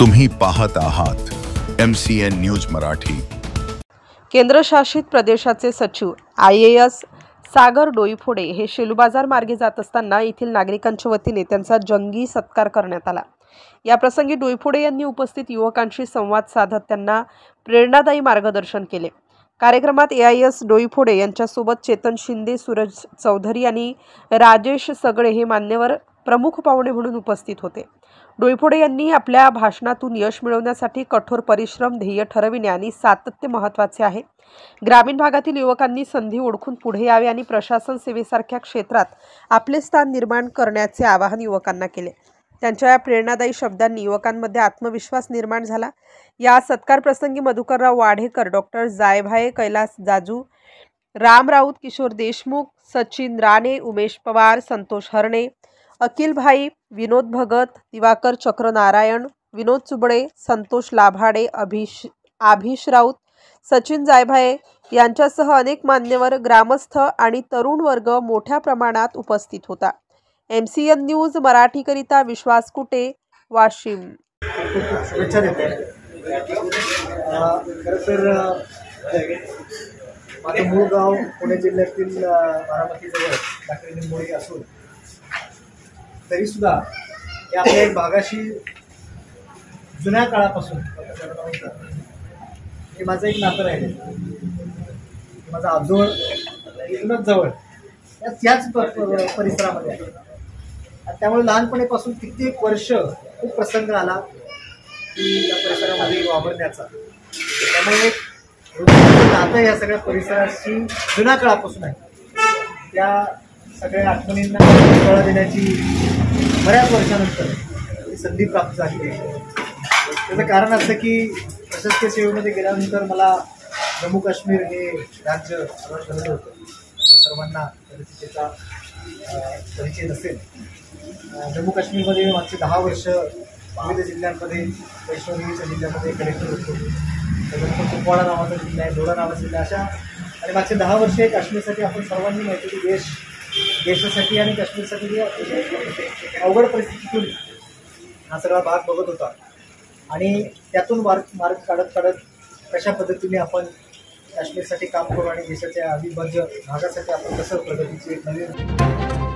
तुम्ही पाहत आहात MCN न्यूज मराठी। केंद्रशासित प्रदेशाचे सचिव IAS सागर डोईफोडे हे शेलूबाजार मार्गे जात असताना येथील नागरिकांच्या वतीने त्यांचा जंगी सत्कार करण्यात आला। या प्रसंगी डोईफोडे यांनी उपस्थित युवकांशी संवाद साधत त्यांना प्रेरणादायी मार्गदर्शन केले। कार्यक्रमात AIS डोईफोडे यांच्यासोबत चेतन शिंदे, सूरज चौधरी आणि राजेश सगळे हे मान्यवर प्रमुख पाहुणे म्हणून उपस्थित होते। डोईफोडे यांनी आपल्या भाषणातून यश मिळवण्यासाठी कठोर परिश्रम, ध्येय ठरविणे आणि सातत्य महत्त्वाचे आहे। ग्रामीण भागातील युवकांनी संधी ओळखून पुढे यावे आणि प्रशासन सेवेसारख्या क्षेत्रात आपले स्थान निर्माण करण्याचे आवाहन युवकांना केले। त्यांच्या या प्रेरणादायी शब्दांनी युवकांमध्ये आत्मविश्वास निर्माण झाला। या सत्कार प्रसंगी मधुकरराव वाढेकर, डॉक्टर जायभाये कैलास जाजू, राम राऊत, किशोर देशमुख, सचिन राणे, उमेश पवार, संतोष हरणे, अखिल भाई, विनोद भगत, दिवाकर चक्रनारायण, विनोद चुबळे, संतोष लाभाडे, आभिष राऊत, सचिन जायभाये यांच्यासह अनेक मान्यवर, ग्रामस्थ आणि तरुण वर्ग मोठ्या प्रमाणात उपस्थित होता। MCN न्यूज मराठीकरिता विश्वास कुटे, वाशिम। माझं मूळ गाव पुणे जिल्ह्यातील बारामतीजवळ टाकळी निंबोळी असून तरी सुद्धा या आपल्या एक भागाशी जुन्या काळापासून हे माझं एक नातं राहिलं। माझा आजोळ इथूनच जवळ त्याच परिसरामध्ये आहे आणि त्यामुळे लहानपणीपासून कित्येक वर्ष खूप प्रसंग आला की या परिसरामध्ये वावरण्याचा। त्यामुळे नातं या सगळ्या परिसराशी जुन्या काळापासून आहे। त्या सगळ्या आठवणींना तोडा देण्याची बऱ्याच वर्षानंतर ही संधी प्राप्त झाली आहे। त्याचं कारण असं की प्रशासकीय सेवेमध्ये गेल्यानंतर मला जम्मू काश्मीर हे राज्य ठरवलं होतं। सर्वांना परिस्थितीचा परिचय नसेल। जम्मू काश्मीरमध्ये मागचे 10 वर्ष विविध जिल्ह्यांमध्ये, वैष्णोदेवीच्या जिल्ह्यामध्ये कलेक्टर होतो। त्यानंतर कुपवाडा नावाचा जिल्हा आहे, डोडा नावाचा जिल्हा, अशा आणि मागचे 10 वर्षे काश्मीरसाठी आपण सर्वांनी माहिती की देशासाठी आणि काश्मीरसाठी अवघड परिस्थितीतून हा सगळा भाग बघत होता आणि त्यातून मार्ग काढत कशा पद्धतीने आपण काश्मीरसाठी काम करू आणि देशाच्या अविभाज्य भागासाठी आपण कसं प्रगतीची एक नवीन